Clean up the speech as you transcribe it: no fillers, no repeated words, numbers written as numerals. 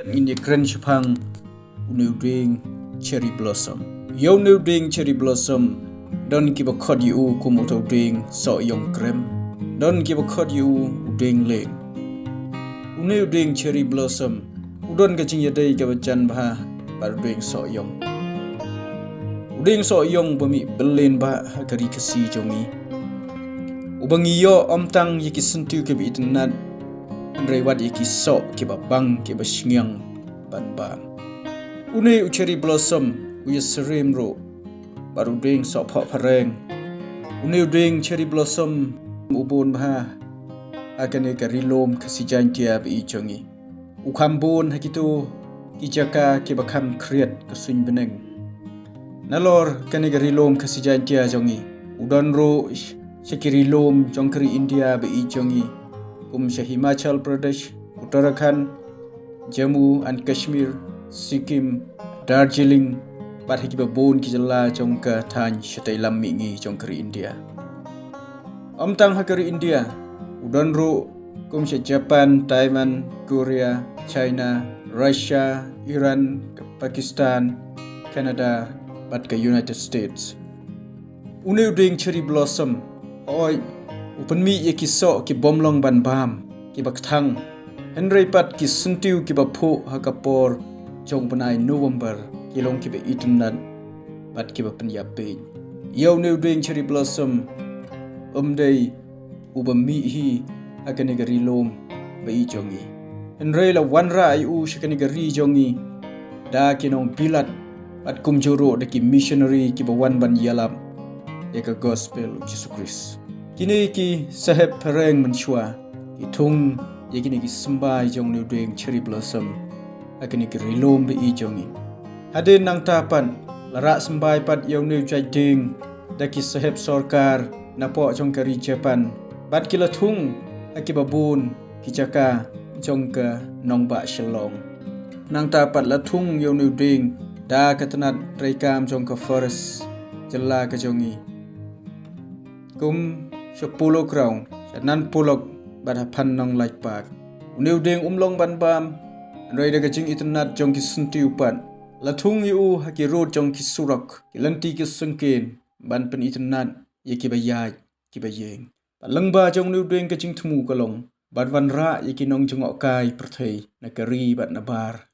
In the grand Shapang, new Dieng cherry blossom. Yo new Dieng cherry blossom. Don't give a cod you kumoto Dieng so young crem. Don't give a cod you Dieng lane. New Dieng cherry blossom. Udon kacing yadai kabacan bah baru Dieng so young. Dieng so young bami belen bah hakari kasi jongi. Ubangi yo omtang yiki sentu kebi itinat. Rewat yaki sok kiba bang kiba shingyang ban bam. Une cherry blossom uya serim ro baru Dieng sok phok pareng. Une Dieng cherry blossom ubon bah akan eka rilom kasijan kia bi chongi. Ukambon hakitu kijaka kiba kam kriat kasuin beneng. Nalor kan eka rilom kasijan kia jongi. Udon ro shakirilom jongkari India bi chongi. Himachal Pradesh, Uttarakhand, Jammu and Kashmir, Sikkim, Darjeeling, Pathikiba Bon Kijala Jongka Tan Shatai Lammingi Jongkari India. Omtang Hakari India, Udonro, Japan, Taiwan, Korea, China, Russia, Iran, Pakistan, Canada, Batka United States. Une Dieng cherry blossom, oi. Upan mi ye ki so ki bomlong ban bam ki bakthang henry pat ki suntiu ki bapo hakapor jong panai November ki long ki be itnan pat ki bapan yape yo new Dieng cherry blossom day uba mi hi akani gari lom be jongi henry la wanra ai u shakani gari jongi da ki nong pilat pat kumjoro de ki missionary ki bawan ban yalam eka gospel Jesus Christ. Kini ki saheb pareng menshua itung yakini ki sembai jong new Dieng cherry blossom akini ki rilom be jongi hadin nang tapan larak sembai pat yong new Dieng daki saheb sorkar napo jong kari Japan bat kila tung akibabun kijaka jong ka nongba Shillong nang tapat latung yong new Dieng da katanat rekam jong ka forest jela ka jongi kum 10 crown nan pulok bada pannong like pak new Dieng umlong ban bam roi daga jing itnat jong ki sunti upan latung yu haki road jong ki surak ki lanti ki sungkin ban pen itnat ye ki bayaj ki bayeng palangba jong new Dieng ka jing thmu kalong ban van ra ye ki nong jong okai prathai na kari bat na bar